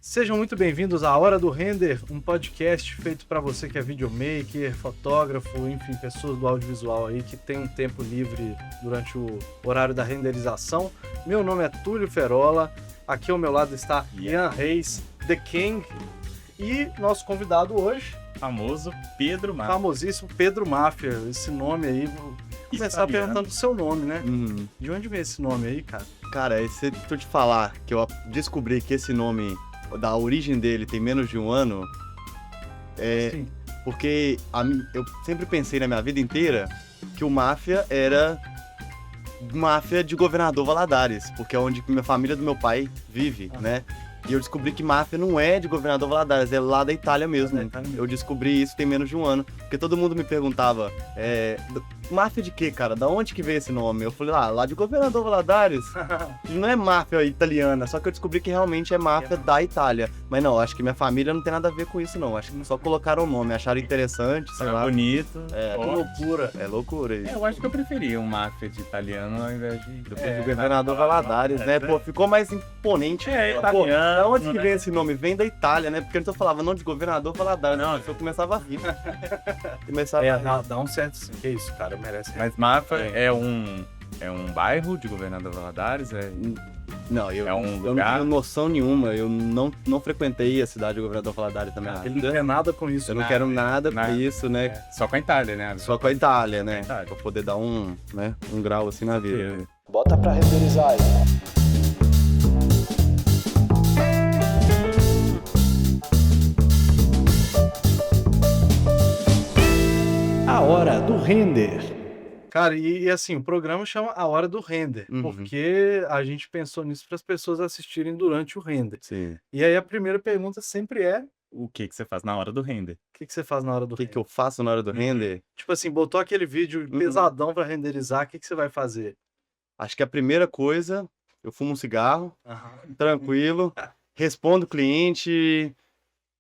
Sejam muito bem-vindos à Hora do Render, um podcast feito para você que é videomaker, fotógrafo, enfim, pessoas do audiovisual aí que tem um tempo livre durante o horário da renderização. Meu nome é Túlio Ferola, aqui ao meu lado está Ian Reis, The King, e nosso convidado hoje, famoso Pedro Máfia. famosíssimo Pedro Máfia. Esse nome aí, vou começar perguntando o seu nome, né? De onde veio esse nome aí, cara? Cara, se eu te falar que eu descobri que esse nome, da origem dele, tem menos de um ano, Sim. porque eu sempre pensei na minha vida inteira que o Máfia era Máfia de Governador Valadares, porque é onde a família do meu pai vive, né? E eu descobri que Máfia não é de Governador Valadares, é lá da Itália mesmo. Eu descobri isso tem menos de um ano, porque todo mundo me perguntava, Máfia de quê, cara? Da onde que veio esse nome? Eu falei, lá de Governador Valadares. Não é máfia italiana, só que eu descobri que realmente é máfia da Itália. Mas não, acho que minha família não tem nada a ver com isso, não. Acho que só colocaram o nome, acharam interessante, sei lá. Bonito. É, Que loucura. é loucura isso. Eu acho que eu preferia um Máfia de italiano ao invés de... Depois do Governador Valadares, né? Pô, ficou mais imponente. É, Pô, italiano, da onde que né? vem esse nome? Vem da Itália, né? Porque antes eu falava não de Governador Valadares, não. Eu começava a rir. Começava a rir. Dá um certo sim. Que isso, cara, merece. Mas Máfia é um bairro de Governador Valadares? Não, eu um não lugar? tenho noção nenhuma. Eu não frequentei a cidade de Governador Valadares também. Ele não quer nada com isso. Eu não né? quero nada com nada. isso, né? Só com a Itália, né? Só com a Itália, né? Itália. Pra poder dar um grau assim na vida. Bota pra renderizar aí. A Hora do Render. Cara, e assim, o programa chama A Hora do Render, Uhum. porque a gente pensou nisso para as pessoas assistirem durante o render. Sim. E aí a primeira pergunta sempre é: O que você faz na hora do render? o que você faz na hora do O que render? que eu faço na hora do render? Tipo assim, botou aquele vídeo pesadão para renderizar, o que você vai fazer? Acho que a primeira coisa, eu fumo um cigarro, tranquilo, respondo o cliente,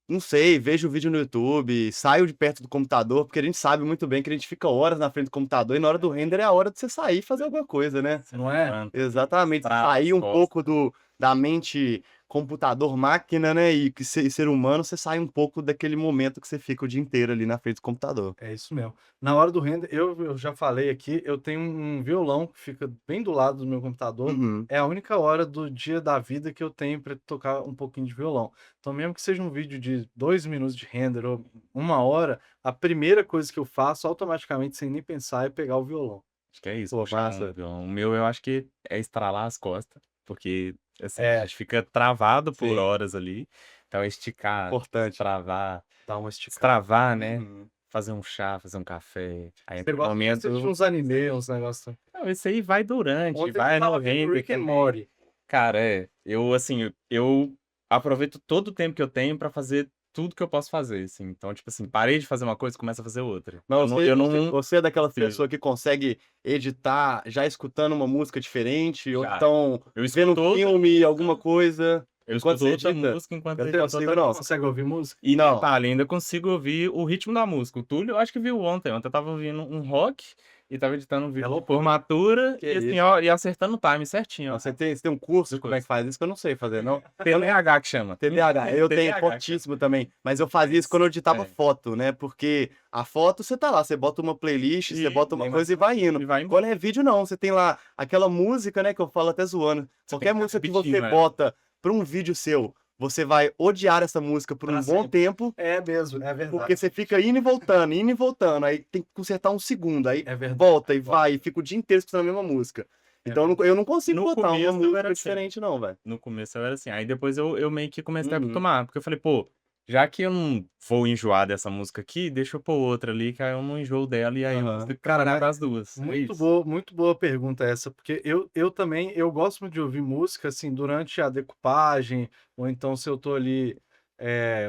não sei, vejo o vídeo no YouTube, saio de perto do computador, porque a gente sabe muito bem que a gente fica horas na frente do computador e na hora do render é a hora de você sair e fazer alguma coisa, né? Não é? Exatamente, Trava sair as um costas. pouco da mente computador-máquina, né? E que ser humano, você sai um pouco daquele momento que você fica o dia inteiro ali na frente do computador. É isso mesmo. Na hora do render, eu já falei aqui, eu tenho um violão que fica bem do lado do meu computador. Uhum. É a única hora do dia da vida que eu tenho para tocar um pouquinho de violão. Então, mesmo que seja um vídeo de 2 minutos de render ou 1 hora, a primeira coisa que eu faço, automaticamente, sem nem pensar, é pegar o violão. Acho que é isso. Pô, puxar massa. violão. O meu, eu acho que é estralar as costas, porque assim, É. a gente fica travado por Sim. horas ali. Então, é esticar, Importante. travar, Dá uma esticada. destravar, né? Uhum. Fazer um chá, fazer um café. Aí Você entra o gosta momento. de assistir uns anime, uns negócios. Não, esse aí vai durante, Ontem vai eu no tava vendo render Rick and também. Morty. Cara, eu assim, eu aproveito todo o tempo que eu tenho pra fazer tudo que eu posso fazer, assim. Então, tipo assim, parei de fazer uma coisa, começa a fazer outra. Não, Eu não. você é daquela Sim. pessoa que consegue editar já escutando uma música diferente, ou Já. então Eu vendo escuto um outra filme, alguma coisa. Eu Enquanto escuto você outra edita, música enquanto eu eu não edito consigo, outra não. Consegue ouvir música? E Não. detalhe, ainda consigo ouvir o ritmo da música. O Túlio, eu acho que viu ontem. Ontem eu tava ouvindo um rock e tava editando um vídeo de loucura. formatura Que e assim, isso. ó, e acertando o time certinho, ó. Você tem um curso de como é que faz isso que eu não sei fazer, não. TDAH que chama. TDAH, eu tenho TDAH. fortíssimo também, mas eu fazia isso quando eu editava É. foto, né? Porque a foto você tá lá, você bota uma playlist, você bota uma nem coisa e vai indo. E vai embora. Quando é vídeo, não, você tem lá aquela música, né, que eu falo até zoando. Qualquer tem que música que ficar você repetindo, bota pra um vídeo seu, você vai odiar essa música por Pra um bom sempre. tempo, É mesmo, é verdade. porque você fica indo e voltando, aí tem que consertar um segundo, aí É verdade. volta e vai, e fica o dia inteiro escutando a mesma música. Então eu não consigo No botar uma começo eu música era assim. diferente, não, velho. No começo eu era assim. Aí depois eu meio que comecei a Uhum. acostumar. Porque eu falei, pô, já que eu não vou enjoar dessa música aqui, deixa eu pôr outra ali, que aí eu não enjoo dela e aí eu Aham. consigo Cara, trabalhar mas pras duas. É Muito isso. muito boa pergunta essa, porque eu também, eu gosto muito de ouvir música, assim, durante a decupagem, ou então se eu tô ali,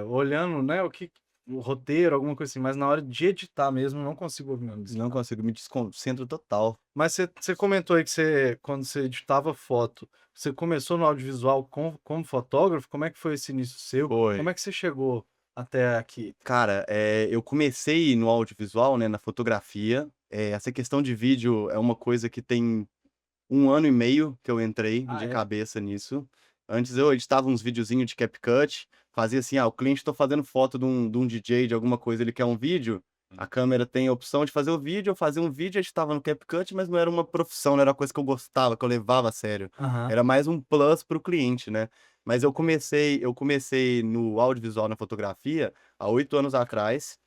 olhando, né, o roteiro, alguma coisa assim, mas na hora de editar mesmo, eu não consigo ouvir minha música. Não consigo, me desconcentro total. Mas você comentou aí que quando você editava foto, você começou no audiovisual como fotógrafo, como é que foi esse início seu? Foi. Como é que você chegou até aqui? Cara, eu comecei no audiovisual, né, na fotografia. Essa questão de vídeo é uma coisa que tem 1 ano e meio que eu entrei Ah, de é? cabeça nisso. Antes eu editava uns videozinhos de CapCut, fazia assim, o cliente tô fazendo foto de um DJ, de alguma coisa, ele quer um vídeo, a câmera tem a opção de fazer o vídeo, eu fazia um vídeo, editava no CapCut, mas não era uma profissão, não era uma coisa que eu gostava, que eu levava a sério. Aham. Era mais um plus pro cliente, né? Mas eu comecei no audiovisual, na fotografia, há 8 anos atrás,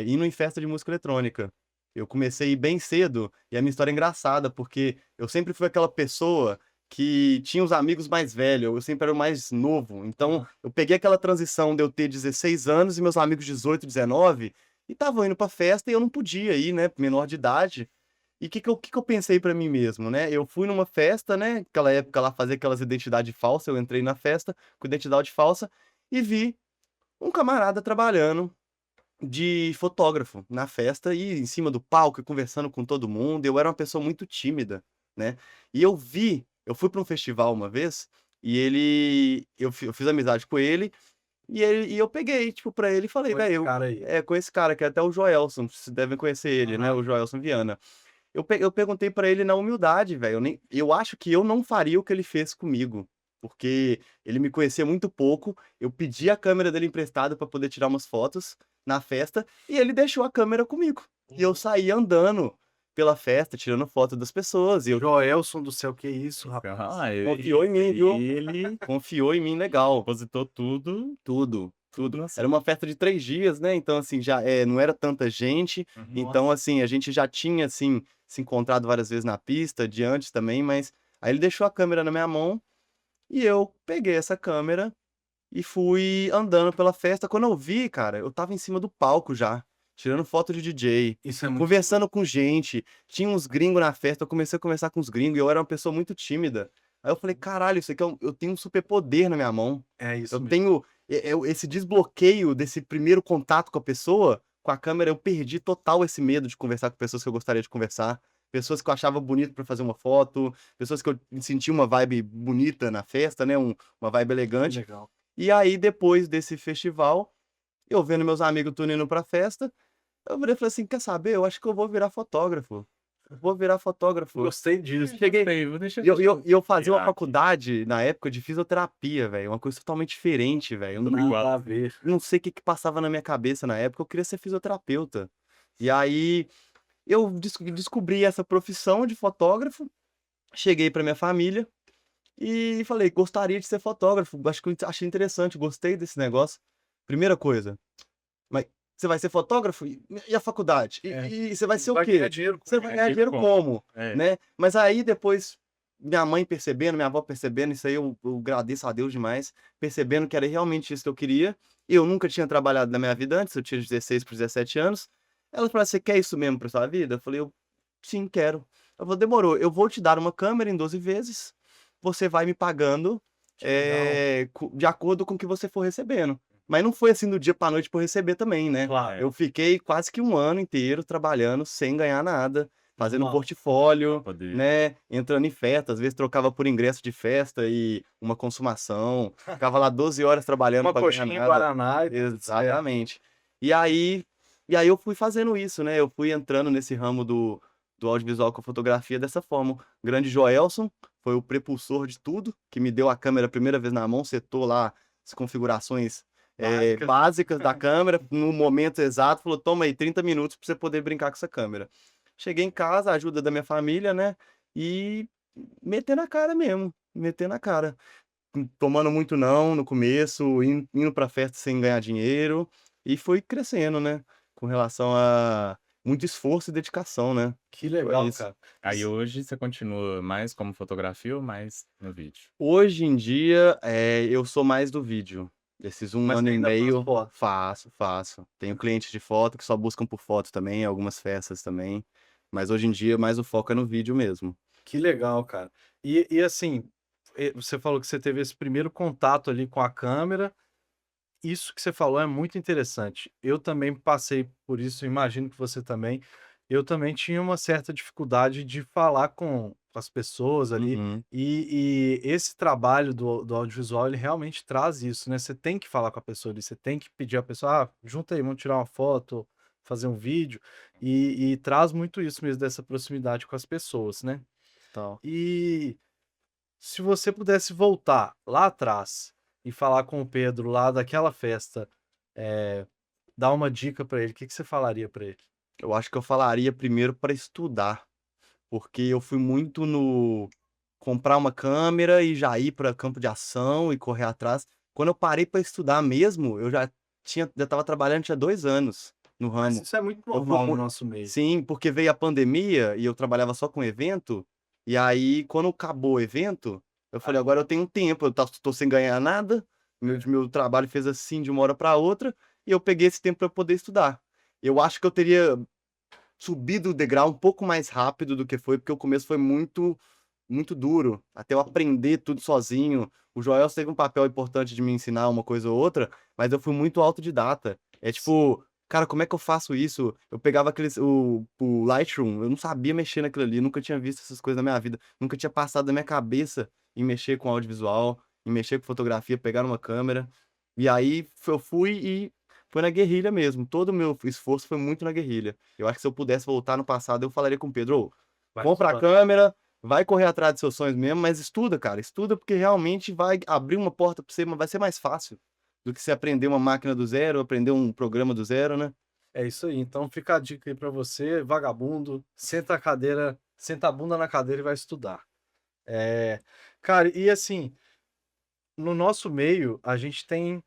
indo em festa de música eletrônica. Eu comecei a ir bem cedo e a minha história é engraçada, porque eu sempre fui aquela pessoa que tinha os amigos mais velhos, eu sempre era o mais novo. Então, Aham. eu peguei aquela transição de eu ter 16 anos e meus amigos 18, 19, e estavam indo pra festa e eu não podia ir, né, menor de idade. E o que que eu pensei pra mim mesmo, né? Eu fui numa festa, né, aquela época lá, fazer aquelas identidades falsas, eu entrei na festa com identidade falsa e vi um camarada trabalhando de fotógrafo na festa e em cima do palco e conversando com todo mundo. Eu era uma pessoa muito tímida, né? E eu fui para um festival uma vez e eu fiz amizade com ele e eu peguei, tipo, pra ele e falei, Com esse velho, cara aí. com esse cara, que é até o Joelson, vocês devem conhecer ele, né? Aham. O Joelson Viana. Eu perguntei pra ele na humildade, velho. Eu acho que eu não faria o que ele fez comigo, porque ele me conhecia muito pouco. Eu pedi a câmera dele emprestada pra poder tirar umas fotos na festa e ele deixou a câmera comigo. E eu saí andando pela festa, tirando foto das pessoas. E eu Joelson do céu, que isso, rapaz. confiou em mim, viu? Ele Confiou em mim, legal. depositou tudo, Tudo, tudo tudo. na Era uma festa de 3 dias, né, então, assim, já, não era tanta gente, então, Nossa. assim, a gente já tinha, assim, se encontrado várias vezes na pista, de antes também, mas aí ele deixou a câmera na minha mão e eu peguei essa câmera e fui andando pela festa. Quando eu vi, cara, eu estava em cima do palco já, tirando foto de DJ, Isso é muito conversando com gente, tinha uns gringos na festa, eu comecei a conversar com os gringos e eu era uma pessoa muito tímida. Aí eu falei: "Caralho, isso aqui eu tenho um superpoder na minha mão". é Eu isso mesmo. tenho esse desbloqueio desse primeiro contato com a pessoa, com a câmera, eu perdi total esse medo de conversar com pessoas que eu gostaria de conversar, pessoas que eu achava bonito pra fazer uma foto, pessoas que eu senti uma vibe bonita na festa, né, uma vibe Que elegante. legal. E aí, depois desse festival, eu vendo meus amigos tudo indo pra festa, eu virei e falei assim: "Quer saber? Eu acho que eu vou virar fotógrafo. Eu vou virar fotógrafo". Gostei disso. Cheguei deixa e eu fazia uma tirar aqui. faculdade, na época, de fisioterapia, velho, uma coisa totalmente diferente, velho. Eu Sobre qual Nada a ver. não sei o que que passava na minha cabeça na época, eu queria ser fisioterapeuta. E aí, eu descobri essa profissão de fotógrafo, cheguei pra minha família e falei: "Gostaria de ser fotógrafo, acho que eu achei interessante, gostei desse negócio". Primeira coisa: "Mas você vai ser fotógrafo? E a faculdade? É. E você vai ser o Vai ganhar quê? dinheiro com Você isso. vai é ganhar tipo dinheiro como? como?", É. né. Mas aí depois, minha mãe percebendo, minha avó percebendo, isso aí eu agradeço a Deus demais, percebendo que era realmente isso que eu queria. Eu nunca tinha trabalhado na minha vida antes, eu tinha 16 para 17 anos. Ela falou: "Você quer isso mesmo pra sua vida?" Eu falei: "Sim, quero". Ela falou: "Demorou, eu vou te dar uma câmera em 12 vezes, você vai me pagando, Que legal. de acordo com o que você for recebendo". Mas não foi assim do dia pra noite pra eu receber também, né. Claro. É, Eu fiquei quase que 1 ano inteiro trabalhando sem ganhar nada, fazendo Normal. portfólio, poder né, entrando em festa, às vezes trocava por ingresso de festa e uma consumação, ficava lá 12 horas trabalhando Uma pra ganhar coxinha em nada. guaraná e tá tudo certo. Exatamente. E aí eu fui fazendo isso, né, eu fui entrando nesse ramo do audiovisual com a fotografia dessa forma. O grande Joelson foi o prepulsor de tudo, que me deu a câmera a primeira vez na mão, setou lá as configurações, Básicas. básicas da câmera, no momento exato, falou: "Toma aí 30 minutos pra você poder brincar com essa câmera". Cheguei em casa, ajuda da minha família, né, e meter na cara mesmo, meter na cara. Tomando muito não no começo, indo pra festa sem ganhar dinheiro, e foi crescendo, né, com relação a muito esforço e dedicação, né. Que Foi legal, isso. cara. Aí hoje você continua mais como fotografia ou mais no vídeo? Hoje em dia, eu sou mais do vídeo. Esses um Mas ano você e ainda faz meio foto? faço. Tenho clientes de foto que só buscam por foto também, algumas festas também, mas hoje em dia mais o foco é no vídeo mesmo. Que legal, cara. E assim, você falou que você teve esse primeiro contato ali com a câmera. Isso que você falou é muito interessante. Eu também passei por isso, imagino que você também. Eu também tinha uma certa dificuldade de falar com as pessoas ali, Uhum. e esse trabalho do audiovisual, ele realmente traz isso, né? Você tem que falar com a pessoa ali, você tem que pedir a pessoa, junta aí, vamos tirar uma foto, fazer um vídeo, e traz muito isso mesmo, dessa proximidade com as pessoas, né? Tal. E se você pudesse voltar lá atrás e falar com o Pedro lá daquela festa, dar uma dica pra ele, o que que você falaria pra ele? Eu acho que eu falaria primeiro para estudar, porque eu fui muito no comprar uma câmera e já ir para campo de ação e correr atrás. Quando eu parei para estudar mesmo, eu já estava trabalhando tinha 2 anos no Mas ramo. isso é muito Eu fui normal no mui nosso meio. Sim, porque veio a pandemia e eu trabalhava só com evento, e aí quando acabou o evento, eu falei: "Agora eu tenho tempo, eu tô sem ganhar nada, meu trabalho fez assim de uma hora para outra", e eu peguei esse tempo para poder estudar. Eu acho que eu teria subido o degrau um pouco mais rápido do que foi, porque o começo foi muito duro, até eu aprender tudo sozinho. O Joel teve um papel importante de me ensinar uma coisa ou outra, mas eu fui muito autodidata. É tipo, cara, como é que eu faço isso? Eu pegava o Lightroom, eu não sabia mexer naquilo ali, nunca tinha visto essas coisas na minha vida, nunca tinha passado da minha cabeça em mexer com audiovisual, em mexer com fotografia, pegar uma câmera. E aí eu fui e foi na guerrilha mesmo. Todo o meu esforço foi muito na guerrilha. Eu acho que se eu pudesse voltar no passado, eu falaria com o Pedro: "Ô, Vai compra a estudando. câmera, vai correr atrás dos seus sonhos mesmo, mas estuda, cara. Estuda porque realmente vai abrir uma porta pra você, mas vai ser mais fácil do que você aprender uma máquina do zero, aprender um programa do zero, né?" É isso aí. Então fica a dica aí pra você, vagabundo, senta a bunda na cadeira e vai estudar. Cara, e assim, no nosso meio, a gente tem.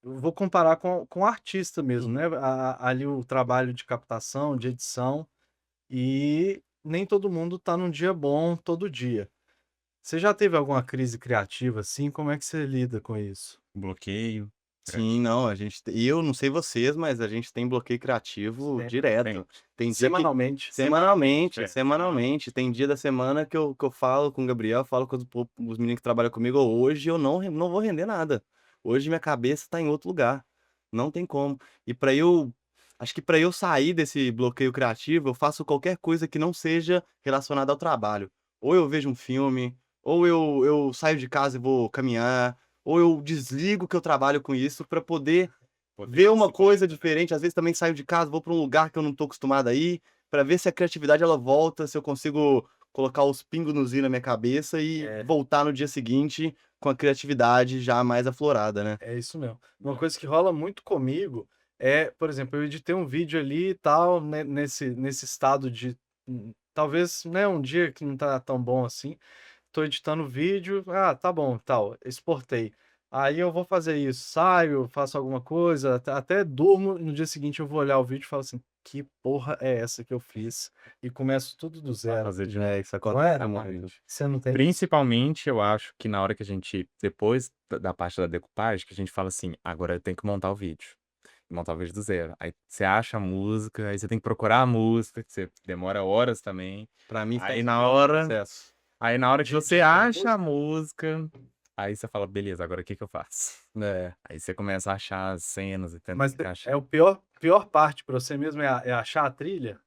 Eu vou comparar com artista mesmo, Uhum. né? Ali o trabalho de captação, de edição, e nem todo mundo tá num dia bom todo dia. Você já teve alguma crise criativa assim? Como é que você lida com isso? Bloqueio. Sim, não, eu não sei vocês, mas a gente tem bloqueio criativo Sempre. direto. Sempre. Tem dia que Semanalmente. semanalmente, É. semanalmente. Tem dia da semana que eu falo com o Gabriel, falo com os meninos que trabalham comigo: "Ô, hoje eu não vou render nada. Hoje minha cabeça tá em outro lugar. Não tem como". E para eu acho que para eu sair desse bloqueio criativo, eu faço qualquer coisa que não seja relacionada ao trabalho. Ou eu vejo um filme, ou eu saio de casa e vou caminhar, ou eu desligo que eu trabalho com isso para poder Poder ver uma se coisa diferente. Às vezes também saio de casa, vou para um lugar que eu não tô acostumado a ir, para ver se a criatividade ela volta, se eu consigo colocar os pingos nos i na minha cabeça e É, voltar no dia seguinte com a criatividade já mais aflorada, né. é isso mesmo. Uma coisa que rola muito comigo é, por exemplo, eu editei um vídeo ali e tal, né, nesse estado de talvez, né, um dia que não tá tão bom assim. Tô editando o vídeo, tá bom, tal, exportei. Aí eu vou fazer isso, saio, faço alguma coisa, até durmo, no dia seguinte eu vou olhar o vídeo e falo assim: "Que porra é essa que eu fiz?" E começo tudo do zero. fazer de É, isso Não é? acontece muito. Você não tem isso? Principalmente, eu acho que na hora que a gente depois da parte da decupagem, que a gente fala assim: "Agora eu tenho que montar o vídeo". Montar o vídeo do zero. Aí você acha a música, aí você tem que procurar a música, que você demora horas também. Pra mim Aí faz na parte do hora processo. aí na hora que De você editar acha a música? música, aí você fala: "Beleza, agora o que que eu faço?". É. Aí você começa a achar as cenas e tenta Mas encaixar. é o pior parte pra você mesmo é achar a trilha?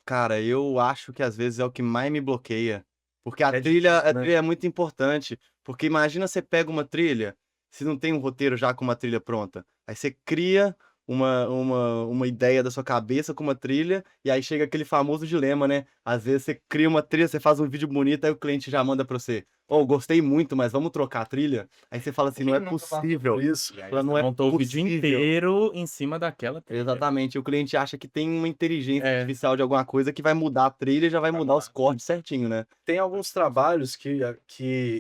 Cara, eu acho que às vezes é o que mais me bloqueia, porque a É trilha difícil, a né? trilha é muito importante, porque imagina você pega uma trilha, se não tem um roteiro já com uma trilha pronta, aí você cria uma ideia da sua cabeça com uma trilha, e aí chega aquele famoso dilema, né, às vezes você cria uma trilha, você faz um vídeo bonito, aí o cliente já manda pra você: "Ô, gostei muito, mas vamos trocar a trilha?" Aí você fala assim: "Não Quem é nunca passou possível, por isso? E aí Fala, você não é montou o vídeo possível". inteiro em cima daquela trilha. Exatamente, o cliente acha que tem uma inteligência É, artificial de alguma coisa que vai mudar a trilha e já vai vai mudar os mudar. cortes certinho, né. tem alguns trabalhos que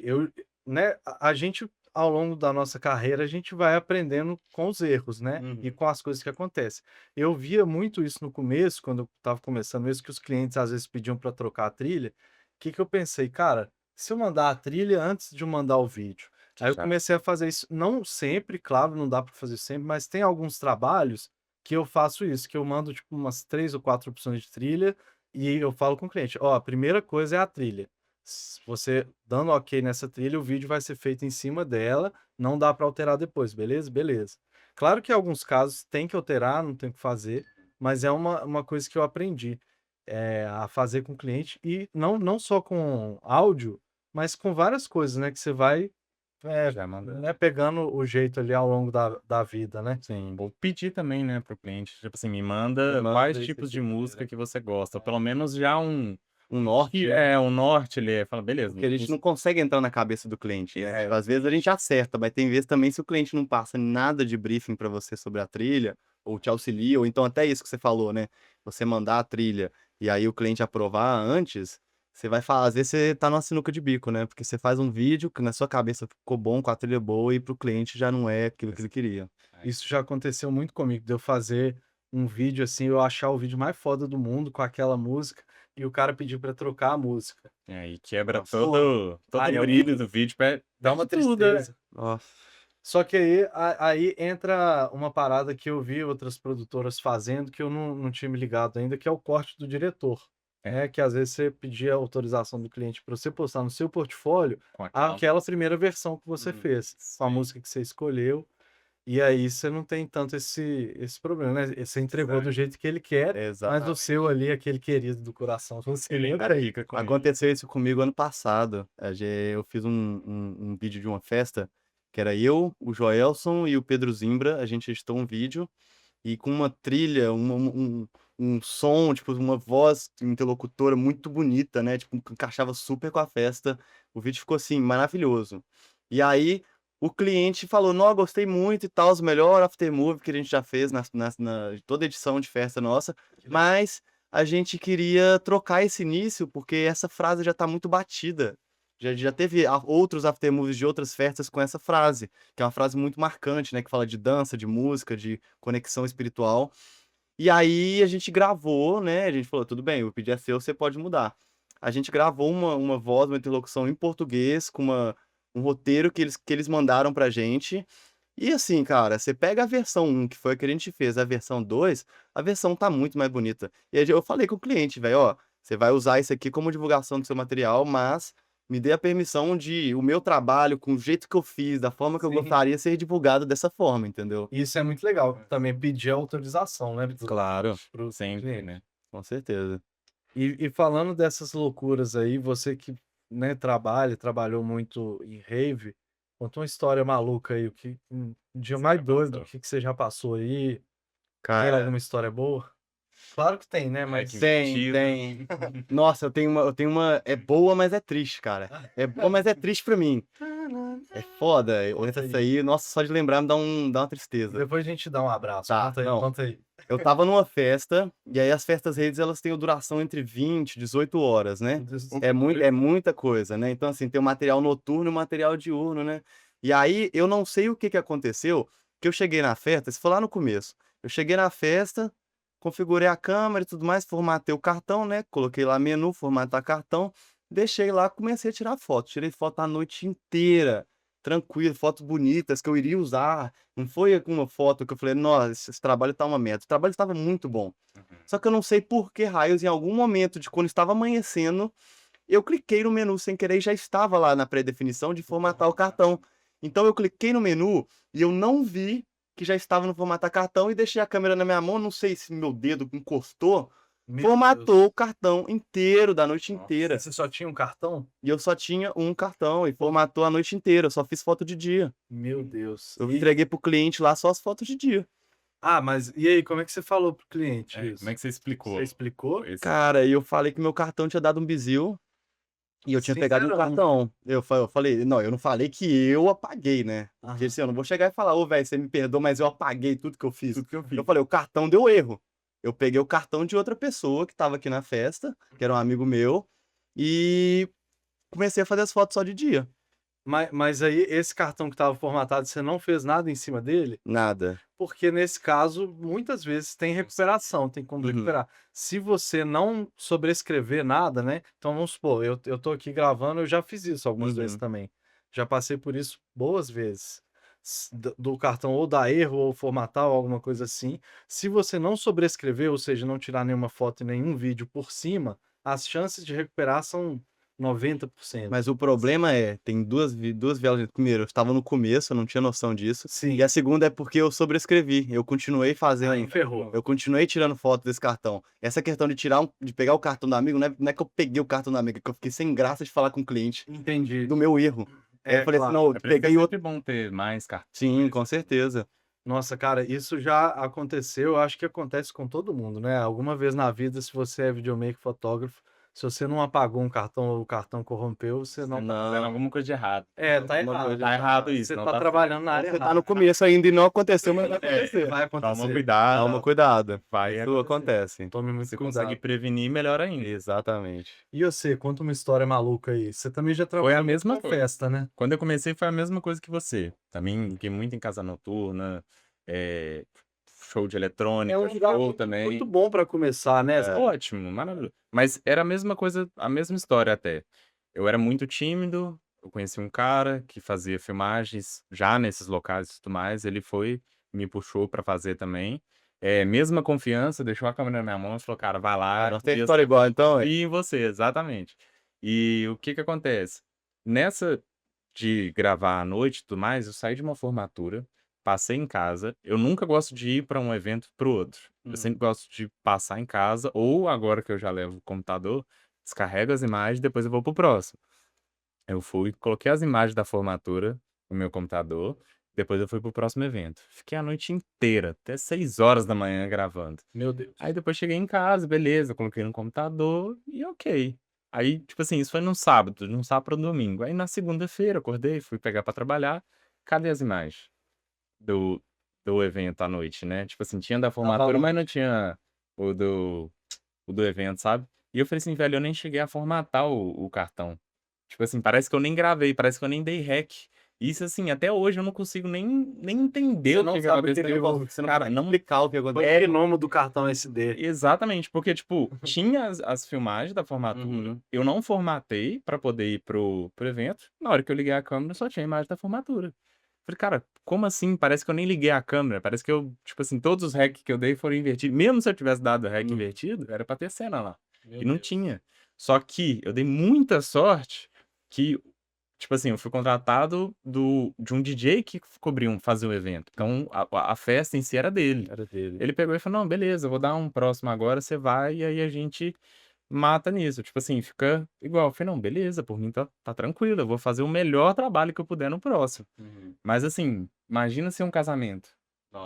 eu, né, a gente ao longo da nossa carreira a gente vai aprendendo com os erros, né, e Uhum. com as coisas que acontecem. Eu via muito isso no começo, quando eu estava começando mesmo, que os clientes às vezes pediam para trocar a trilha. O que que eu pensei? Cara, se eu mandar a trilha antes de eu mandar o vídeo. Aí eu Já comecei a fazer isso, não sempre, claro, não dá para fazer sempre, mas tem alguns trabalhos que eu faço isso, que eu mando tipo umas 3 ou 4 opções de trilha e eu falo com o cliente: "Ó, a primeira coisa é a trilha. Você dando ok nessa trilha, o vídeo vai ser feito em cima dela, não dá para alterar depois, beleza? Beleza". Claro que em alguns casos tem que alterar, não tem o que fazer, mas é uma coisa que eu aprendi, a fazer com o cliente e não só com áudio, mas com várias coisas, né, que você vai, já manda. né, pegando o jeito ali ao longo da vida, né. Sim, vou pedir também, né, para o cliente, tipo assim, me Me manda quais manda isso tipos de aqui. música que você gosta, ou pelo menos já um norte, Que né? é um norte, ele fala, beleza. Porque a gente não consegue entrar na cabeça do cliente, né? Às vezes a gente acerta, mas tem vezes também se o cliente não passa nada de briefing para você sobre a trilha, ou te auxilia, ou então até isso que você falou, né? Você mandar a trilha e aí o cliente aprovar antes, você vai falar, às vezes você tá numa sinuca de bico, né? Porque você faz um vídeo que na sua cabeça ficou bom, com a trilha boa, e pro cliente já não é aquilo que ele queria. Isso já aconteceu muito comigo, de eu fazer um vídeo assim, eu achar o vídeo mais foda do mundo com aquela música e o cara pedir pra trocar a música. E aí quebra Nossa. todo Aí o eu- brilho do vídeo, Dá uma perde tudo, né? tristeza. Nossa. Só que aí entra uma parada que eu vi outras produtoras fazendo que eu não tinha me ligado ainda, que é o corte do diretor. É. Que às vezes você pedia a autorização do cliente para você postar no seu portfólio Com aquela aquela primeira versão que você fez, com a sim. música que você escolheu. E aí você não tem tanto esse problema, né? Você entregou do jeito que ele quer, mas o Exatamente. seu ali, aquele querido do coração, você Ele lembra? ainda fica com ele. Aconteceu isso comigo ano passado. Eu fiz um vídeo de uma festa, que era eu, o Joelson e o Pedro Zimbra. A gente editou um vídeo e com uma trilha, um som, tipo, uma voz interlocutora muito bonita, né? Tipo, encaixava super com a festa. O vídeo ficou, assim, maravilhoso. E aí, o cliente falou, não, gostei muito e tal, o melhor aftermovie que a gente já fez na toda edição de festa nossa, mas a gente queria trocar esse início, porque essa frase já tá muito batida. Já teve outros aftermovies de outras festas com essa frase, que é uma frase muito marcante, né? Que fala de dança, de música, de conexão espiritual. E aí a gente gravou, né? A gente falou, tudo bem, o pedido é seu, você pode mudar. A gente gravou uma voz, uma interlocução em português, com um roteiro que eles mandaram pra gente. E assim, cara, você pega a versão 1, que foi a que a gente fez, a versão 2, a versão tá muito mais bonita. E aí eu falei com o cliente, velho, ó, você vai usar isso aqui como divulgação do seu material, mas me dê a permissão de o meu trabalho, com o jeito que eu fiz, da forma que eu Sim. gostaria, ser divulgado dessa forma, entendeu? Isso é muito legal. Também pedir autorização, né? Claro, pro sempre, cliente. né? Com certeza. E falando dessas loucuras aí, você que, né, trabalhou muito em rave, conta uma história maluca aí, um dia Você mais já doido, passou? o que você já passou aí? Tem Cara, alguma história boa? Claro que tem, né? Mas que tem, mentira. tem. Nossa, eu tenho uma. É boa, mas é triste, cara. É boa, mas é triste pra mim. É foda. Conta Essa aí. aí, nossa, só de lembrar dá uma tristeza. Depois a gente dá um abraço. Tá, Conta aí, não. conta aí. Eu tava numa festa, e aí as festas redes, elas têm duração entre 20 e 18 horas, né? Meu Deus do É muita coisa, né? Então, assim, tem o material noturno e o material diurno, né? E aí, eu não sei o que que aconteceu, que eu cheguei na festa, isso foi lá no começo. Eu cheguei na festa, configurei a câmera e tudo mais, formatei o cartão, né? Coloquei lá menu, formatar cartão, deixei lá, comecei a tirar foto. Tirei foto a noite inteira, tranquilo, fotos bonitas que eu iria usar. Não foi uma foto que eu falei, nossa, esse trabalho tá uma merda. O trabalho estava muito bom. Só que eu não sei por que raios, em algum momento de quando estava amanhecendo, eu cliquei no menu sem querer e já estava lá na pré-definição de formatar o cartão. Então eu cliquei no menu e eu não vi que já estava no formatar cartão e deixei a câmera na minha mão, não sei se meu dedo encostou, Meu formatou Deus. o cartão inteiro, da noite Nossa. inteira. Você só tinha um cartão? E eu só tinha um cartão e formatou a noite inteira, eu só fiz foto de dia. Meu Deus. Eu entreguei pro cliente lá só as fotos de dia. Ah, mas e aí, como é que você falou pro cliente isso? Como é que você explicou? Você explicou? Cara, e eu falei que meu cartão tinha dado um bizil e eu tinha pegado um Sincerão. cartão. Eu falei, não, eu não falei que eu apaguei, né? Porque Aham. assim, eu não vou chegar e falar, ô, velho, você me perdoa, mas eu apaguei tudo que eu fiz. Tudo que eu fiz. Eu falei, o cartão deu erro. Eu peguei o cartão de outra pessoa que tava aqui na festa, que era um amigo meu, e comecei a fazer as fotos só de dia. Mas aí, esse cartão que estava formatado, você não fez nada em cima dele? Nada. Porque nesse caso, muitas vezes tem recuperação, tem como Uhum. recuperar. Se você não sobrescrever nada, né? Então vamos supor, eu tô aqui gravando, eu já fiz isso algumas vezes Uhum. também. Já passei por isso boas vezes. Do cartão ou dar erro ou formatar ou alguma coisa assim. Se você não sobrescrever, ou seja, não tirar nenhuma foto e nenhum vídeo por cima, as chances de recuperar são 90%. Mas o problema é, tem duas velas. Primeiro, eu estava no começo, eu não tinha noção disso. Sim. E a segunda é porque eu sobrescrevi. Eu continuei fazendo. Aí ferrou. Eu continuei tirando foto desse cartão. Essa questão de de pegar o cartão do amigo, não é que eu peguei o cartão do amigo, é que eu fiquei sem graça de falar com o cliente Entendi. do meu erro. Aí eu falei assim, não, eu É por isso que peguei é outro. sempre bom ter mais cartões. Sim, com certeza. Nossa, cara, isso já aconteceu, eu acho que acontece com todo mundo, né? Alguma vez na vida, se você é videomaker, fotógrafo, Se você não apagou um cartão ou o cartão corrompeu, você Você não. tá fazendo alguma coisa de errado. Tá Alguma errado. coisa Tá errado isso, Você não tá tá certo. trabalhando na área Você tá errada. no começo ainda e não aconteceu, mas vai acontecer. Vai Toma acontecer. cuidado. Toma cuidado. Vai Isso acontecer. acontece. Tome muito Se cuidado. consegue prevenir, melhor ainda. Exatamente. E você, conta uma história maluca aí. Você também já Foi trabalhou a mesma com coisa. festa, né? Quando eu comecei foi a mesma coisa que você. Também fiquei muito em casa noturna, show de eletrônica, lugar show muito também. bom pra começar, né? Ótimo, maravilhoso. Mas era a mesma coisa, a mesma história até. Eu era muito tímido, eu conheci um cara que fazia filmagens já nesses locais e tudo mais, ele foi, me puxou pra fazer também. Mesma confiança, deixou a câmera na minha mão e falou, cara, vai lá. Não tem história igual, então, é? E em você, exatamente. E o que que acontece? Nessa de gravar à noite e tudo mais, eu saí de uma formatura, passei em casa. Eu nunca gosto de ir para um evento para o outro. Eu sempre gosto de passar em casa, ou agora que eu já levo o computador, descarrego as imagens, depois eu vou pro próximo. Eu fui, coloquei as imagens da formatura no meu computador, depois eu fui pro próximo evento. Fiquei a noite inteira, até 6 horas da manhã gravando. Meu Deus. Aí depois cheguei em casa, beleza, coloquei no computador e ok. Aí, tipo assim, isso foi num sábado, num sábado pro domingo. Aí na segunda-feira, acordei, fui pegar pra trabalhar. Cadê as imagens do, do evento à noite, né? Tipo assim, tinha da formatura, mas não tinha o do evento, sabe? E eu falei assim, velho, eu nem cheguei a formatar o cartão. Tipo assim, parece que eu nem gravei, parece que eu nem dei rec. Isso, assim, até hoje eu não consigo nem entender Você o não que sabe o que aconteceu. ele- Você não Cara, pode não explicar o que Foi aconteceu. o nome do cartão SD. exatamente, porque, tipo, tinha as filmagens da formatura, Uhum. eu não formatei pra poder ir pro evento, na hora que eu liguei a câmera só tinha a imagem da formatura. Falei: "Cara, como assim? Parece que eu nem liguei a câmera, parece que eu tipo assim, todos os rec que eu dei foram invertidos, mesmo se eu tivesse dado rec invertido, era pra ter cena lá, e não tinha. Só que eu dei muita sorte que, tipo assim, eu fui contratado de um DJ que fazia o evento, então a festa em si era dele. Era dele. Ele pegou e falou: "Não, beleza, eu vou dar um próximo agora, você vai e aí a gente mata nisso". Tipo assim, fica igual. Eu falei: "Não, beleza, por mim tá tranquilo, eu vou fazer o melhor trabalho que eu puder no próximo". Mas assim, imagina ser um casamento.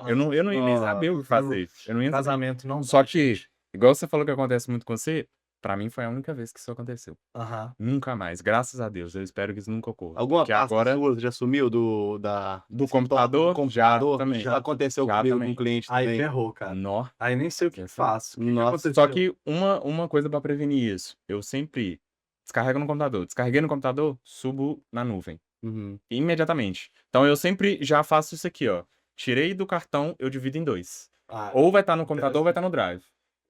Eu não ia nem saber o que fazer. Eu não ia saber. Casamento não Só dá, que, gente. igual você falou que acontece muito com você, pra mim foi a única vez que isso aconteceu. Aham. Nunca mais, graças a Deus. Eu espero que isso nunca ocorra. Alguma Porque pasta agora sua já sumiu do computador, já também. Já aconteceu Já comigo com também. um cliente Aí também. ferrou, cara. Nó. Aí nem sei o que Aconteceu. faço. O que Nossa. aconteceu? Só que uma coisa pra prevenir isso, eu sempre descarrego no computador. Descarreguei no computador, subo na nuvem, Uhum. imediatamente. Então eu sempre já faço isso aqui, ó. Tirei do cartão, eu divido em 2. Ah, Ou vai estar no computador ou vai estar no Drive.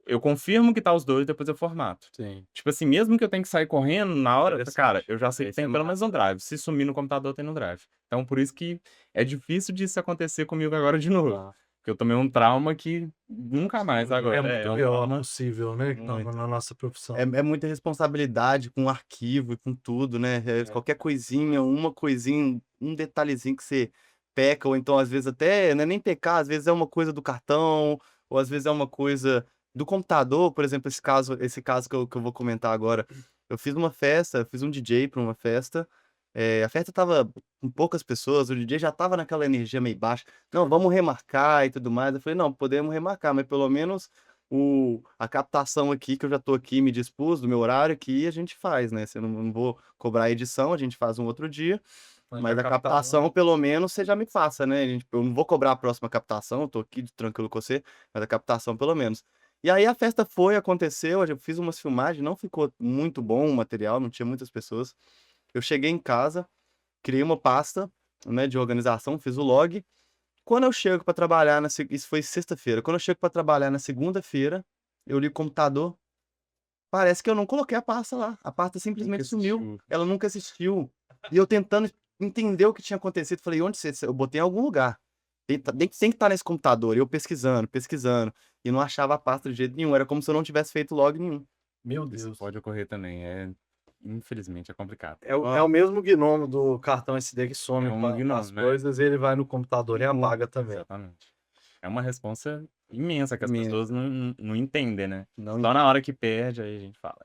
Eu confirmo que tá os 2, depois eu formato. Sim. Tipo assim, mesmo que eu tenha que sair correndo na hora, Interessante. cara, eu já sei que Esse é tem pelo massa. menos um Drive. Se sumir no computador, tem no Drive. Então por isso que é difícil disso acontecer comigo agora de novo. Ah. Porque eu tomei um trauma que nunca mais agora. É muito pior, né? possível, né? Muito. Na nossa profissão. É muita responsabilidade com o arquivo e com tudo, né? Qualquer coisinha, uma coisinha, um detalhezinho que você peca, ou então às vezes até, não é nem pecar, às vezes é uma coisa do cartão, ou às vezes é uma coisa do computador, por exemplo, esse caso que eu vou comentar agora. Eu fiz uma festa, eu fiz um DJ para uma festa, a festa tava com poucas pessoas, o DJ já tava naquela energia meio baixa. Não, vamos remarcar e tudo mais. Eu falei, não, podemos remarcar, mas pelo menos a captação aqui, que eu já tô aqui, me dispus do meu horário aqui, a gente faz, né? Se eu não vou cobrar a edição, a gente faz um outro dia, mas a captação, pelo menos, você já me faça, né? Eu não vou cobrar a próxima captação, eu tô aqui tranquilo com você, mas a captação, pelo menos. E aí a festa aconteceu, eu fiz umas filmagens, não ficou muito bom o material, não tinha muitas pessoas. Eu cheguei em casa, criei uma pasta, né, de organização, fiz o log. Quando eu chego para trabalhar isso foi sexta-feira. Quando eu chego para trabalhar na segunda-feira, eu ligo o computador, parece que eu não coloquei a pasta lá. A pasta simplesmente sumiu. Ela nunca existiu. E eu tentando entender o que tinha acontecido, falei, onde você? Eu botei em algum lugar. Tem que estar nesse computador. E eu pesquisando, e não achava a pasta de jeito nenhum. Era como se eu não tivesse feito log nenhum. Meu Isso Deus. pode ocorrer também. Infelizmente, é complicado. É o mesmo gnomo do cartão SD que some É um com gnomo, as né? coisas, ele vai no computador e apaga também. Exatamente. É uma responsa imensa que as Imensa. pessoas não entendem, né? Não Só na hora que perde, aí a gente fala.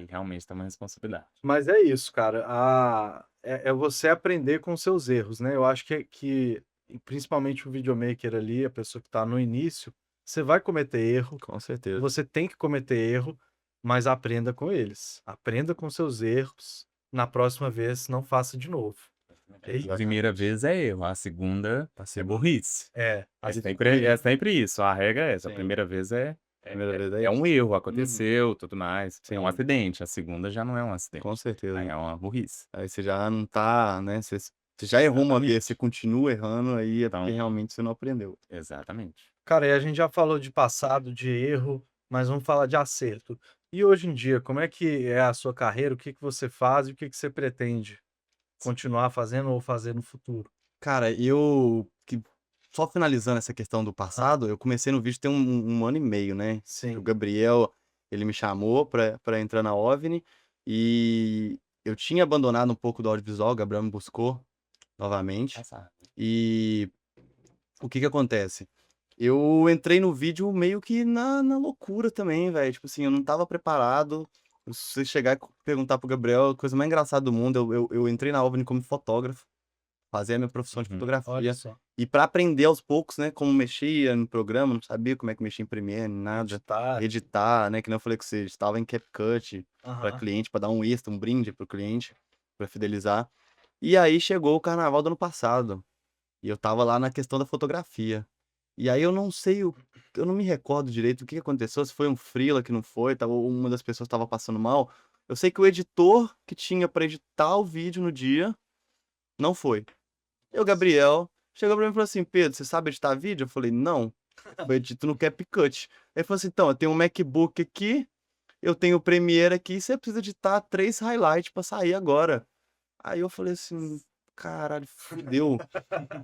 Realmente tem uma responsabilidade. Mas é isso, cara. É você aprender com os seus erros, né? Eu acho que principalmente o videomaker ali, a pessoa que está no início, você vai cometer erro, Com certeza. você tem que cometer erro, mas aprenda com eles. Aprenda com seus erros. Na próxima vez, não faça de novo. A primeira vez é erro, a segunda é burrice. É, É sempre isso, a regra é essa, a Sim. primeira vez Primeira vez é um erro, Uhum. aconteceu, tudo mais, é um Sim. acidente, a segunda já não é um acidente, Com certeza. aí é uma burrice. Aí você já não tá, né, você já errou uma vez, você continua errando, aí é porque Então realmente você não aprendeu. exatamente. cara, e a gente já falou de passado, de erro, mas vamos falar de acerto. E hoje em dia, como é que é a sua carreira? O que que você faz e o que que você pretende continuar fazendo ou fazer no futuro? Cara, só finalizando essa questão do passado, eu comecei no vídeo tem um ano e meio, né. O Sim. Gabriel, ele me chamou pra entrar na OVNI, e eu tinha abandonado um pouco do audiovisual, o Gabriel me buscou novamente. Passar. E o que que acontece? Eu entrei no vídeo meio que na loucura também, velho, tipo assim, eu não estava preparado. Se você chegar e perguntar para o Gabriel, a coisa mais engraçada do mundo, eu entrei na OVNI como fotógrafo, fazer a minha profissão de Uhum. Olha fotografia, só. e para aprender aos poucos, né, como mexia no programa, não sabia como é que mexia em Premiere, nem nada. Editar. Editar, né, que nem eu falei com você, estava em CapCut para Aham. cliente, para dar um extra, um brinde para o cliente, para fidelizar. E aí chegou o carnaval do ano passado, e eu estava lá na questão da fotografia. E aí eu não me recordo direito o que que aconteceu, se foi um freela que não foi, estava uma das pessoas estava passando mal. Eu sei que o editor que tinha para editar o vídeo no dia, não foi. E o Gabriel chegou pra mim e falou assim: "Pedro, você sabe editar vídeo?" Eu falei: "Não, eu edito no CapCut". Ele falou assim: "Então, eu tenho um MacBook aqui, eu tenho o Premiere aqui, você precisa editar 3 highlights pra sair agora". Aí eu falei assim: "Caralho, fudeu,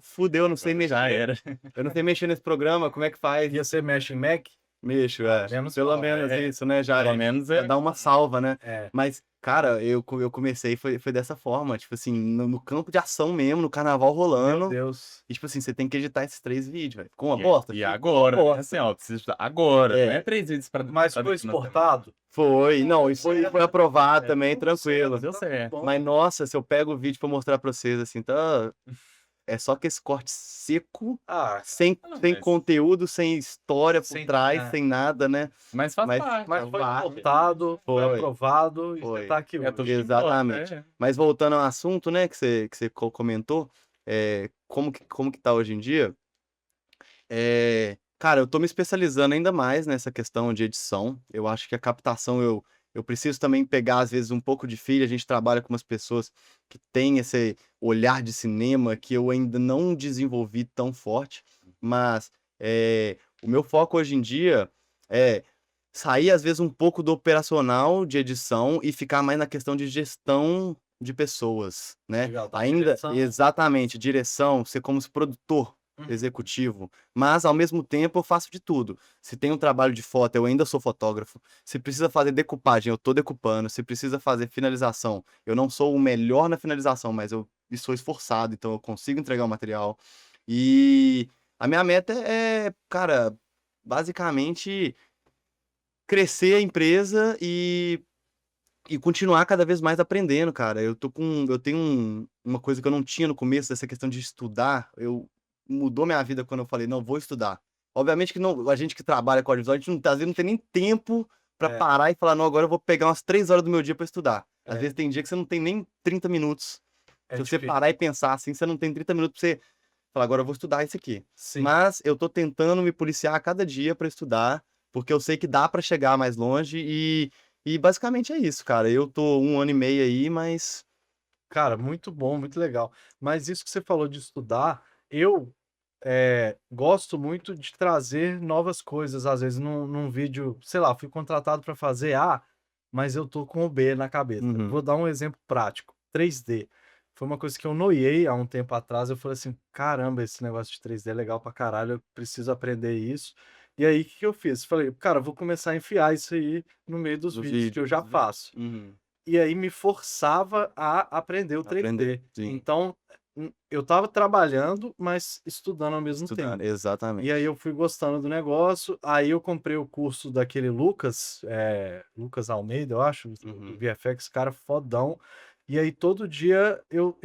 fudeu, eu não sei mexer, Já era. eu não sei mexer nesse programa, como é que faz?". E você mexe em Mac? Mexo, Menos pelo mal. menos É, isso, né, já pelo menos já dá uma salva, né. É. Mas, cara, eu comecei foi dessa forma, tipo assim, no campo de ação mesmo, no carnaval Meu rolando. Deus. E, tipo assim, você tem que editar esses 3 vídeos, velho. Ficou uma e bosta? e Ficou uma agora, bosta. assim, ó, preciso agora, não É, é 3 vídeos Mas pra foi depois na semana. exportado? foi. Não, isso foi aprovado também, Tudo tranquilo. certo, Deu tá tudo certo. bom. Mas, nossa, se eu pego o vídeo pra mostrar pra vocês, assim, tá é só que esse corte seco, Ah, sem Mas conteúdo, sem história por sem trás, é, sem nada, né. faz Mas parte, mas foi vai exportado, foi foi, aprovado e você foi. tá aqui é tudo hoje. que importa, Exatamente. Mas voltando ao assunto, né, que você comentou, como que tá hoje em dia. Cara, eu tô me especializando ainda mais nessa questão de edição. Eu acho que a captação eu preciso também pegar, às vezes, um pouco de filho. A gente trabalha com umas pessoas que têm esse olhar de cinema que eu ainda não desenvolvi tão forte, mas, o meu foco hoje em dia é sair, às vezes, um pouco do operacional de edição e ficar mais na questão de gestão de pessoas, né. Legal, tá Ainda direção. exatamente, direção, ser como esse produtor Uhum. executivo, mas ao mesmo tempo eu faço de tudo. Se tem um trabalho de foto, eu ainda sou fotógrafo. Se precisa fazer decupagem, eu tô decupando. Se precisa fazer finalização, eu não sou o melhor na finalização, mas eu sou esforçado, então eu consigo entregar o material. E a minha meta cara, basicamente crescer a empresa e continuar cada vez mais aprendendo, cara. Eu tenho uma coisa que eu não tinha no começo, dessa questão de estudar. Mudou minha vida quando eu falei: "Não, vou estudar". Obviamente que não, a gente que trabalha com audiovisual, a gente não às vezes não tem nem tempo pra É, parar e falar: "Não, agora eu vou pegar umas 3 horas do meu dia pra estudar". Às é, vezes tem dia que você não tem nem 30 minutos. é Se você difícil. parar e pensar assim, você não tem 30 minutos pra você falar: "Agora eu vou estudar isso aqui". Sim. Mas eu tô tentando me policiar a cada dia pra estudar, porque eu sei que dá pra chegar mais longe e basicamente é isso, cara. Eu tô um ano e meio aí, mas Cara, muito bom, muito legal. Mas isso que você falou de estudar, eu, gosto muito de trazer novas coisas, às vezes num vídeo, sei lá, fui contratado para fazer A, mas eu tô com o B na cabeça. uhum, Vou dar um exemplo prático, 3D. Foi uma coisa que eu noiei há um tempo atrás, eu falei assim: "Caramba, esse negócio de 3D é legal pra caralho, eu preciso aprender isso". E aí, o que que eu fiz? Falei: "Cara, eu vou começar a enfiar isso aí no meio dos do vídeos que vídeo. eu já faço". Uhum. E aí me forçava a aprender o Aprender, 3D. sim. Então, eu estava trabalhando, mas estudando ao mesmo tempo. Estudar, E aí exatamente. eu fui gostando do negócio, aí eu comprei o curso daquele Lucas, Lucas Almeida, eu acho, do Uhum. VFX, cara fodão. E aí todo dia eu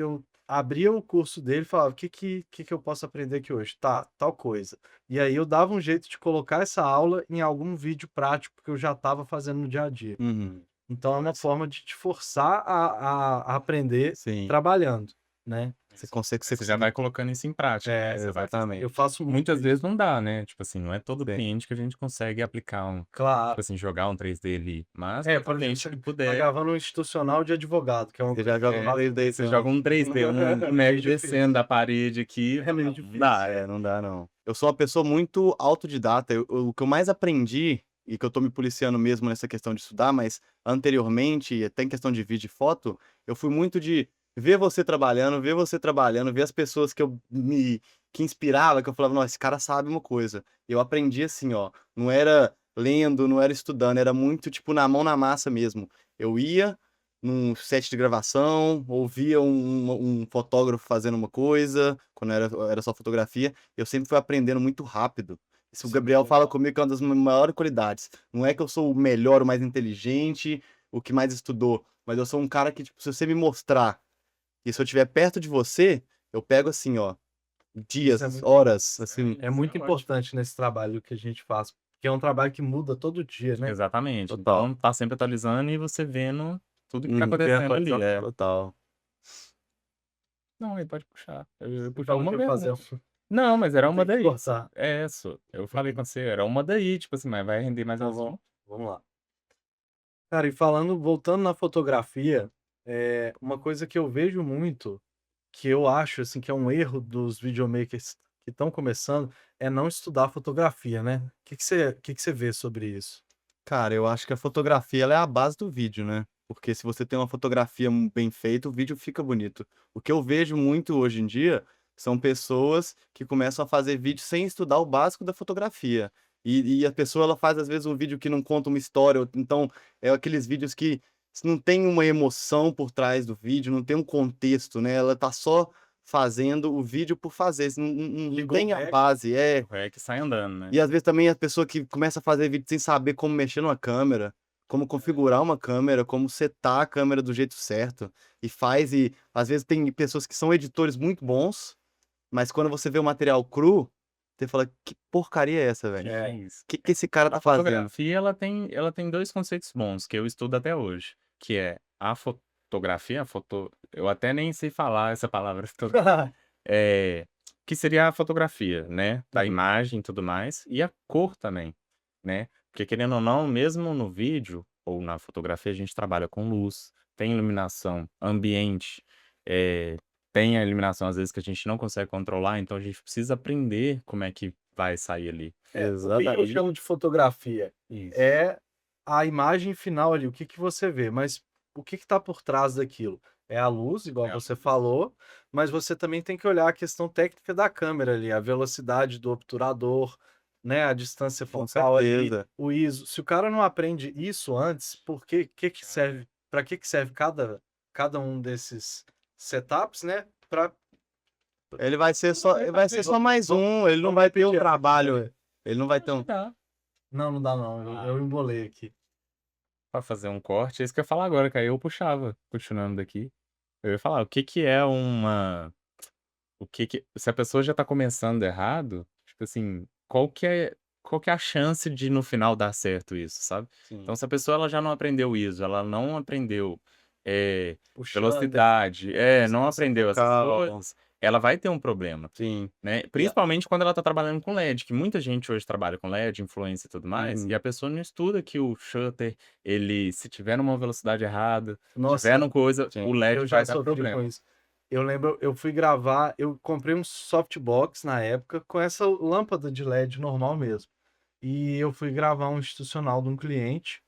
abria o curso dele e falava, o que eu posso aprender aqui hoje? Tá, tal coisa. E aí eu dava um jeito de colocar essa aula em algum vídeo prático que eu já estava fazendo no dia a dia. Uhum. Então é uma forma de te forçar a aprender Sim. trabalhando, né? Você consegue Você já vai colocando isso em prática, É, né? Você vai exatamente. Eu faço muito Muitas isso. vezes não dá, né? Tipo assim, não é todo Sim. cliente que a gente consegue aplicar tipo Claro. assim, jogar um 3D ali. Mas É, todo por exemplo, cliente você que tá puder, gravando um institucional de advogado, que é uma Você coisa já que eu joga faço. um 3D, você joga um 3D, um Mac difícil. descendo da parede aqui, É meio não difícil. dá. Não dá não. Eu sou uma pessoa muito autodidata. O que eu mais aprendi, e que eu tô me policiando mesmo nessa questão de estudar, mas anteriormente, até em questão de vídeo e foto, eu fui muito de ver você trabalhando, ver as pessoas que inspirava, que eu falava, nossa, esse cara sabe uma coisa. Eu aprendi assim, ó, não era lendo, não era estudando, era muito tipo na mão na massa mesmo. Eu ia num set de gravação, ouvia um fotógrafo fazendo uma coisa, quando era só fotografia, eu sempre fui aprendendo muito rápido. Isso o Sim, Gabriel fala legal. comigo que é uma das maiores qualidades. Não é que eu sou o melhor, o mais inteligente, o que mais estudou, mas eu sou um cara que, tipo, se você me mostrar e se eu estiver perto de você, eu pego assim, ó, Isso é dias, muito, horas, assim, é muito ótimo. importante nesse trabalho que a gente faz, porque é um trabalho que muda todo dia, né? Exatamente. total. Então tá sempre atualizando e você vendo tudo que tá acontecendo ali. Total. Não, ele pode puxar. Eu Você puxo falou alguma que ia vez, fazer né? um... Não, mas era uma Tem que daí. cortar. É, eu falei com você, era uma daí, tipo assim, mas vai render mais Então assunto. vamos lá. Cara, e voltando na fotografia, uma coisa que eu vejo muito, que eu acho assim que é um erro dos videomakers que estão começando, é não estudar fotografia, né? O que que você vê sobre isso? Cara, eu acho que a fotografia ela é a base do vídeo, né? Porque se você tem uma fotografia bem feita, o vídeo fica bonito. O que eu vejo muito hoje em dia são pessoas que começam a fazer vídeo sem estudar o básico da fotografia. E a pessoa ela faz às vezes um vídeo que não conta uma história, ou então é aqueles vídeos que não tem uma emoção por trás do vídeo, não tem um contexto, né? Ela tá só fazendo o vídeo por fazer, não Ligou tem o a rec. base, é. É que sai andando, né? E às vezes também a pessoa que começa a fazer vídeo sem saber como mexer numa câmera, como configurar uma câmera, como setar a câmera do jeito certo. E às vezes tem pessoas que são editores muito bons, mas quando você vê o material cru, você fala, que porcaria é essa, velho? É isso. O que esse cara A tá fazendo? fotografia, ela tem dois conceitos bons que eu estudo até hoje, que é a fotografia, eu até nem sei falar essa palavra toda, que seria a fotografia, né, da imagem e tudo mais, e a cor também, né, porque querendo ou não, mesmo no vídeo ou na fotografia, a gente trabalha com luz, tem iluminação ambiente, eh, tem a iluminação às vezes que a gente não consegue controlar, então a gente precisa aprender como é que vai sair ali. O que eu chamo de fotografia Isso. é a imagem final ali, o que que você vê, mas o que que tá por trás daquilo? É a luz, igual É a você luz. falou, mas você também tem que olhar a questão técnica da câmera ali, a velocidade do obturador, né, a distância Com focal ali, certeza. o ISO. Se o cara não aprende isso antes, por que que serve, para que que serve cada um desses setups, né? Para Ele vai ser só mais um, ele não vamos vai ter um repetir. trabalho, ele não vai ter um... Dá Não dá não, eu embolei aqui. pra fazer um corte, é isso que eu ia falar agora, que aí eu puxava, continuando daqui. Eu ia falar, o que que é se a pessoa já tá começando errado, tipo assim, qual que é a chance de no final dar certo isso, sabe? Sim. Então se a pessoa ela já não aprendeu ISO, ela não aprendeu, O shutter, velocidade, não distância aprendeu essas focal. coisas, ela vai ter um problema. Sim. Né? Principalmente quando ela tá trabalhando com LED, que muita gente hoje trabalha com LED, influência e tudo mais, e a pessoa não estuda que o shutter, ele, se tiver numa velocidade errada, Nossa, tiver numa coisa, sim. o LED eu já vai dar sofri com problema. isso. Eu lembro, eu fui gravar, eu comprei um softbox na época com essa lâmpada de LED normal mesmo. E eu fui gravar um institucional de um cliente.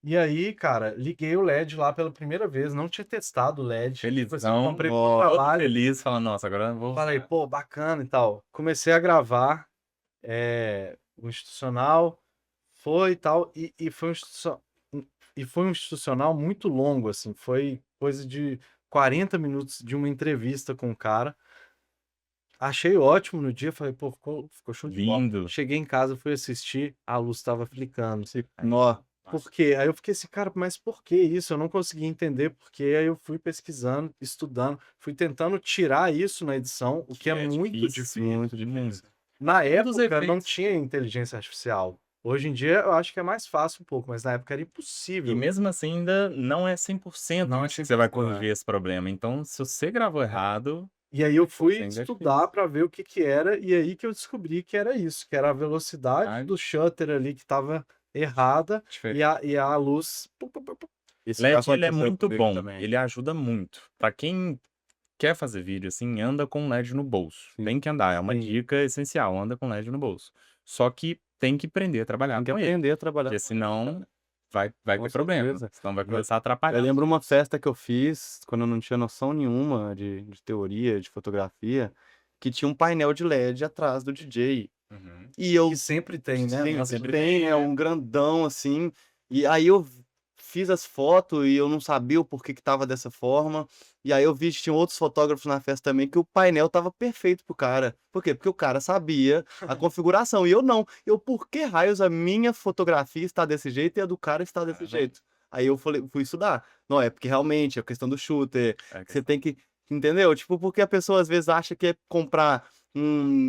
E aí, cara, liguei o LED lá pela primeira vez, não tinha testado o LED. Tipo assim, Felizão, comprei pro todo trabalho, feliz, falando, nossa, agora eu vou falei, usar. pô, bacana e tal. Comecei a gravar o institucional, foi e tal, e foi um institucional muito longo, assim, foi coisa de 40 minutos de uma entrevista com o cara. Achei ótimo no dia, falei, pô, ficou show de bola. Lindo. Cheguei em casa, fui assistir, a luz estava flicando. Nó. Por quê? Aí eu fiquei assim, cara, mas por que isso? Eu não consegui entender por quê. Aí eu fui pesquisando, estudando, fui tentando tirar isso na edição, o que é muito difícil. Muito difícil. Na Um dos época não efeitos. tinha inteligência artificial. Hoje em dia eu acho que é mais fácil um pouco, mas na época era E impossível. mesmo assim ainda não é 100% Não é que você vai 100%, corrigir esse problema. Então, se você gravou errado, E aí eu fui ainda é estudar difícil. para ver o que que era, e aí que eu descobri que era isso, que era a velocidade Ah, do shutter ali que estava errada diferente. e a luz. Isso já LED, ele é aconteceu muito comigo bom, também. ele ajuda muito. Pra quem quer fazer vídeo, assim, anda com LED no bolso. Sim. Tem que andar, é uma Sim. dica essencial, anda com LED no bolso. Só que tem que aprender a trabalhar Tem que com ele, aprender a trabalhar porque com senão vai Com ter problema, certeza. senão vai Eu começar a eu atrapalhar. lembro uma festa que eu fiz, quando eu não tinha noção nenhuma de teoria, de fotografia, que tinha um painel de LED atrás do DJ. Uhum. E Que eu sempre tem, né? sempre sempre tem, né, um grandão assim, e aí eu fiz as fotos e eu não sabia o porquê que estava dessa forma, e aí eu vi que tinha outros fotógrafos na festa também que o painel estava perfeito pro cara. Por quê? Porque o cara sabia a configuração e eu não. Eu, por que raios a minha fotografia está desse jeito e a do cara está desse Aham. jeito? Aí eu fui estudar. Não, é porque realmente é a questão do shooter, É que você questão. tem que, entendeu? Tipo, porque a pessoa às vezes acha que é comprar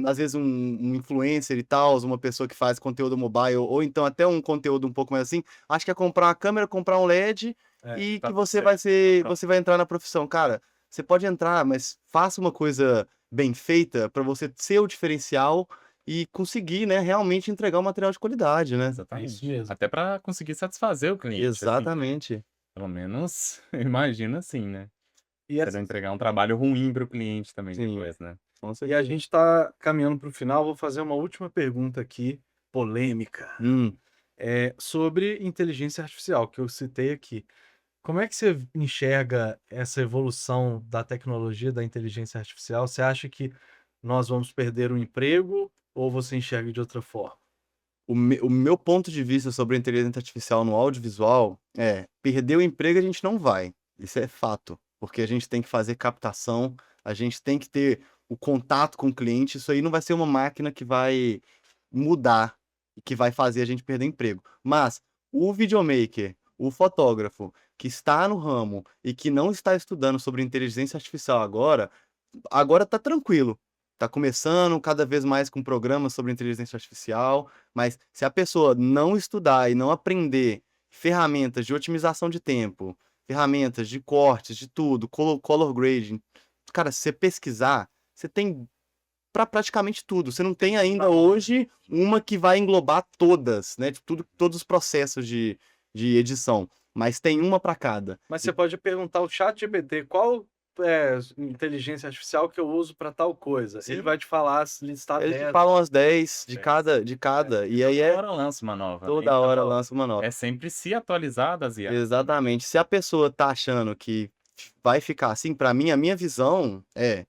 às vezes um influencer e tal, uma pessoa que faz conteúdo mobile, ou então até um conteúdo um pouco mais assim, acho que é comprar uma câmera, comprar um LED É, e Tá que tudo você certo, vai ser, pronto. você vai entrar na profissão. Cara, você pode entrar, mas faça uma coisa bem feita para você ser o diferencial e conseguir, né, realmente entregar um material de qualidade, né? é isso Exatamente. mesmo. Até pra conseguir satisfazer o cliente, assim, Exatamente. pelo menos eu imagino assim, né. E, Pra não entregar um trabalho ruim para o cliente também Sim, depois, né. com e a certeza. gente está caminhando para o final. Vou fazer uma última pergunta aqui, polêmica, Hum. sobre inteligência artificial, que eu citei aqui. Como é que você enxerga essa evolução da tecnologia da inteligência artificial? Você acha que nós vamos perder o emprego ou você enxerga de outra forma? O meu ponto de vista sobre a inteligência artificial no audiovisual é: perder o emprego a gente não vai, isso é fato, porque a gente tem que fazer captação, a gente tem que ter o contato com o cliente, isso aí não vai ser uma máquina que vai mudar e que vai fazer a gente perder emprego. Mas o videomaker, o fotógrafo que está no ramo e que não está estudando sobre inteligência artificial agora tá tranquilo. Tá começando cada vez mais com programas sobre inteligência artificial, mas se a pessoa não estudar e não aprender ferramentas de otimização de tempo, ferramentas de cortes, de tudo, color grading, cara, se você pesquisar, você tem para praticamente tudo. Você não tem ainda hoje uma que vai englobar todas, né, de tudo, todos os processos de edição, mas tem uma para cada. Mas você pode perguntar ao ChatGPT qual inteligência artificial que eu uso para tal coisa. Ele Sim. vai te falar, listar Eles te 10. falam as 10 de 10. cada, e aí Toda é hora lança uma nova, né, toda hora então lança uma nova. é sempre se atualizar das IA. Exatamente. Se a pessoa tá achando que vai ficar assim, pra mim, a minha visão é,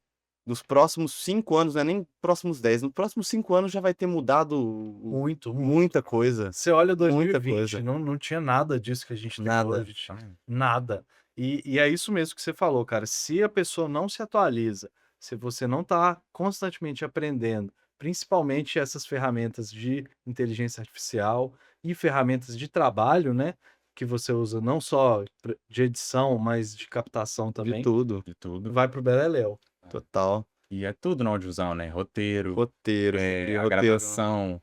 nos próximos 5 anos, não é nem próximos 10, nos próximos 5 anos já vai ter mudado Muito, muito. muita coisa, Você olha muita 2020, coisa. não tinha nada disso que a gente tem Nada. hoje. Então, Nada. E é isso mesmo que você falou, cara. Se a pessoa não se atualiza, se você não está constantemente aprendendo, principalmente essas ferramentas de inteligência artificial e ferramentas de trabalho, né? Que você usa não só de edição, mas de captação De também, tudo, de tudo. vai pro beleléu. total. E é tudo no audiovisual, né, roteiro, Roteiro, e a roteiro. gravação,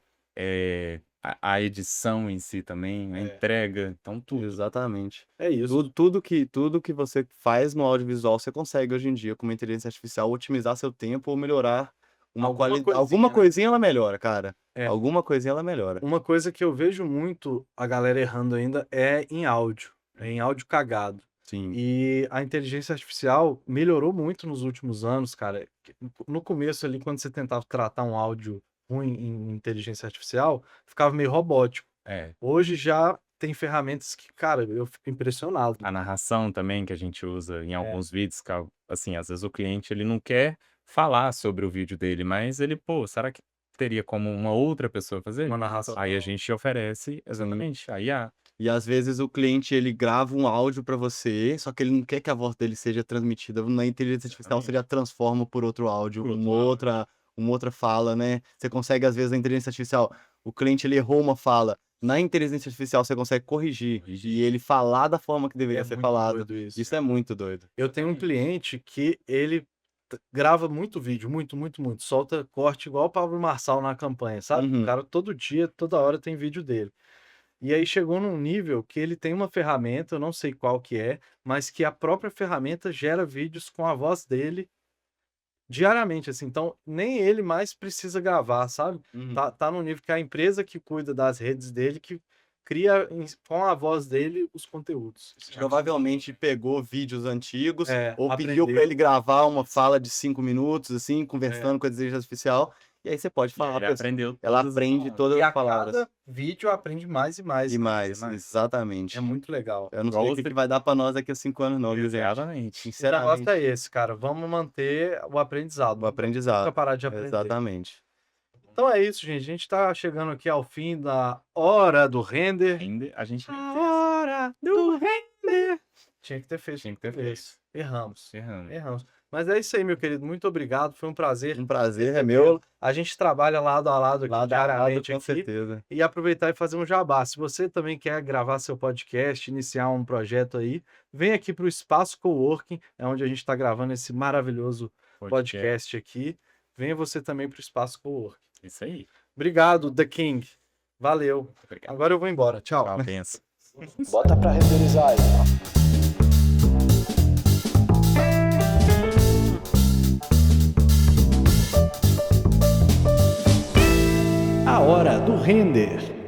a edição em si também, a entrega, então tudo. Exatamente. É isso. Tudo que você faz no audiovisual, você consegue hoje em dia, com uma inteligência artificial, otimizar seu tempo ou melhorar uma Alguma qualidade. coisinha, Alguma né? coisinha ela melhora, cara. É. Alguma coisinha ela melhora. Uma coisa que eu vejo muito a galera errando ainda é em áudio, em áudio cagado. Sim. E a inteligência artificial melhorou muito nos últimos anos, cara. No começo ali, quando você tentava tratar um áudio ruim em inteligência artificial, ficava meio robótico. É, Hoje já tem ferramentas que, cara, eu fico impressionado. a narração também que a gente usa em É. alguns vídeos, assim, às vezes o cliente ele não quer falar sobre o vídeo dele, mas ele, pô, será que teria como uma outra pessoa fazer? Uma narração. Aí a gente oferece exatamente a IA. E às vezes o cliente ele grava um áudio pra você, só que ele não quer que a voz dele seja transmitida na inteligência artificial, você já transforma por outro áudio, Por outro uma outra fala, né? Você consegue às vezes na inteligência artificial, o cliente ele errou uma fala, na inteligência artificial você consegue corrigir e ele falar da forma que deveria ser muito falado. doido isso. Isso é muito doido. Eu tenho um cliente que ele grava muito vídeo, muito, muito, muito. Solta corte igual o Pablo Marçal na campanha, sabe? Uhum. O cara todo dia, toda hora tem vídeo dele. E aí chegou num nível que ele tem uma ferramenta, eu não sei qual que é, mas que a própria ferramenta gera vídeos com a voz dele diariamente, assim. Então, nem ele mais precisa gravar, sabe? Uhum. Tá num nível que a empresa que cuida das redes dele, que cria com a voz dele os conteúdos. Provavelmente pegou vídeos antigos ou pediu aprendeu. pra ele gravar uma fala de 5 minutos, assim, conversando com a inteligência artificial. E aí você pode falar. Ele aprendeu Ela todas as aprende palavras. todas E as a palavras. cada vídeo aprende mais e mais. E mais, exatamente. É muito legal. Eu não Igual sei o que você- que vai dar pra nós daqui a 5 anos, não, viu, gente? Exatamente. O negócio Sinceramente, é esse, cara. Vamos manter o aprendizado. o aprendizado. Nunca parar de aprender. Exatamente. Então é isso, gente. A gente tá chegando aqui ao fim da hora do render. Ainda a gente Hora do render. Tinha que ter feito. tinha que ter feito. Erramos. Errando. Erramos. Mas é isso aí, meu querido. Muito obrigado. Foi um prazer. Um prazer é meu. A gente trabalha lado a lado aqui Lado a lado, diariamente com aqui. certeza. E aproveitar e fazer um jabá. Se você também quer gravar seu podcast, iniciar um projeto aí, vem aqui para o Espaço Coworking, é onde a gente está gravando esse maravilhoso podcast aqui. Venha você também para o Espaço Coworking. Isso aí. Obrigado, The King. Valeu. Obrigado. Agora eu vou embora. Tchau. Tchau, pensa. Bota pra renderizar aí. A hora do render.